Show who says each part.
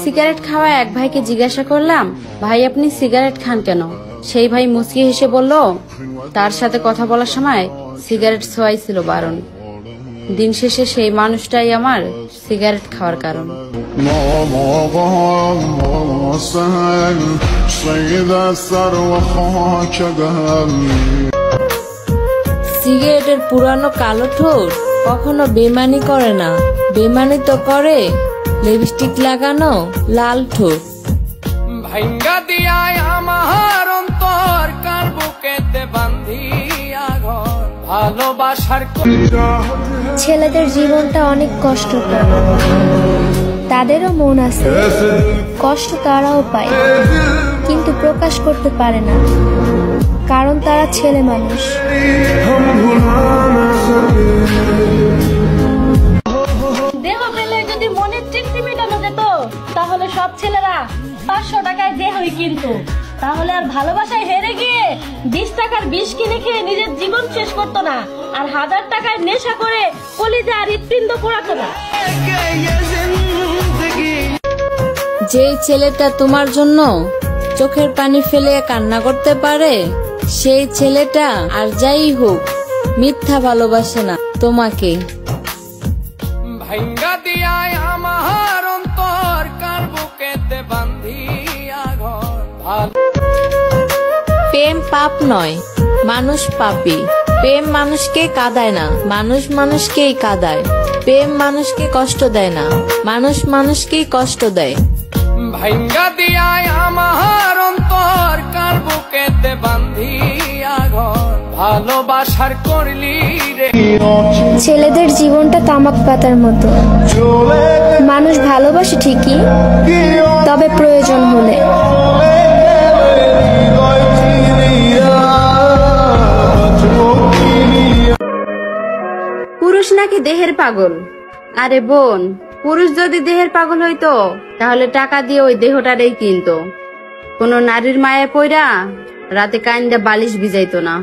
Speaker 1: Cigarette খাওয়া এক ভাইকে জিজ্ঞাসা করলাম, ভাই আপনি সিগারেট খান কেন? সেই ভাই মুচকি হেসে বলল, তার সাথে কথা বলার সময় সিগারেট ছোঁয়াই ছিল বারণ। দিন শেষে সেই মানুষটাই আমার সিগারেট খাওয়ার কারণ।
Speaker 2: সিগারেটের পুরানো কালো ঠোঁট কখনো বেমানি করে না, বেমানি তো করে লিপস্টিক লাগানো লাল ঠোঁট।
Speaker 3: ভাঙ্গা দিয়ায় আমার অন্তর কার বুকেতে বান্ধিয়া ঘর ভালোবাসার।
Speaker 4: ছেলেদের জীবনটা অনেক কষ্টকর, তাদেরও মন আছে, কষ্ট তারাও পায় কিন্তু প্রকাশ করতে পারে না, কারণ তারা ছেলে মানুষ।
Speaker 5: দেহ পেলে যদি মনের তৃপ্তি মেটানো যেত তাহলে সব ছেলেরা 500 টাকায় দেহই কিনতো, তাহলে আর ভালোবাসায় হেরে গিয়ে 20 টাকার বিষ কিনে খেয়ে নিজের জীবন শেষ করতো না, আর 1000 টাকায় নেশা করে কলিজা আর হৃৎপিণ্ড পোড়াতো না।
Speaker 2: যে ছেলেটা তোমার জন্য চোখের পানি ফেলে কান্না করতে পারে, সেই ছেলেটা আর যাই হোক মিথ্যা ভালোবাসে না তোমাকে।
Speaker 3: ভাঙ্গা দিয়ায় আমার অন্তর কার বুকেতে বান্ধিয়া ঘর।
Speaker 2: প্রেম পাপ নয়, মানুষ পাপী। প্রেম মানুষকে কাঁদায় না, মানুষ মানুষকেই কাঁদায়। প্রেম মানুষকে কষ্ট দেয় না, মানুষ মানুষকেই কষ্ট দেয়।
Speaker 3: ভাঙ্গা দিয়ায় আমার অন্তর কার বুকেতে বান্ধিয়া ঘর ভালোবাসার করলি রে।
Speaker 4: ছেলেদের জীবনটা তামাক পাতার মতো, মানুষ ভালোবাসে ঠিকই, তবে প্রয়োজন হলে।
Speaker 1: পুরুষ নাকি দেহের পাগল? আরে বোন, পুরুষ যদি দেহের পাগল হইতো তাহলে টাকা দিয়ে ওই দেহটারেই কিনতো, কোনো নারীর মায়া পইরা রাতে কাইন্দা বালিশ ভিজাইতো না।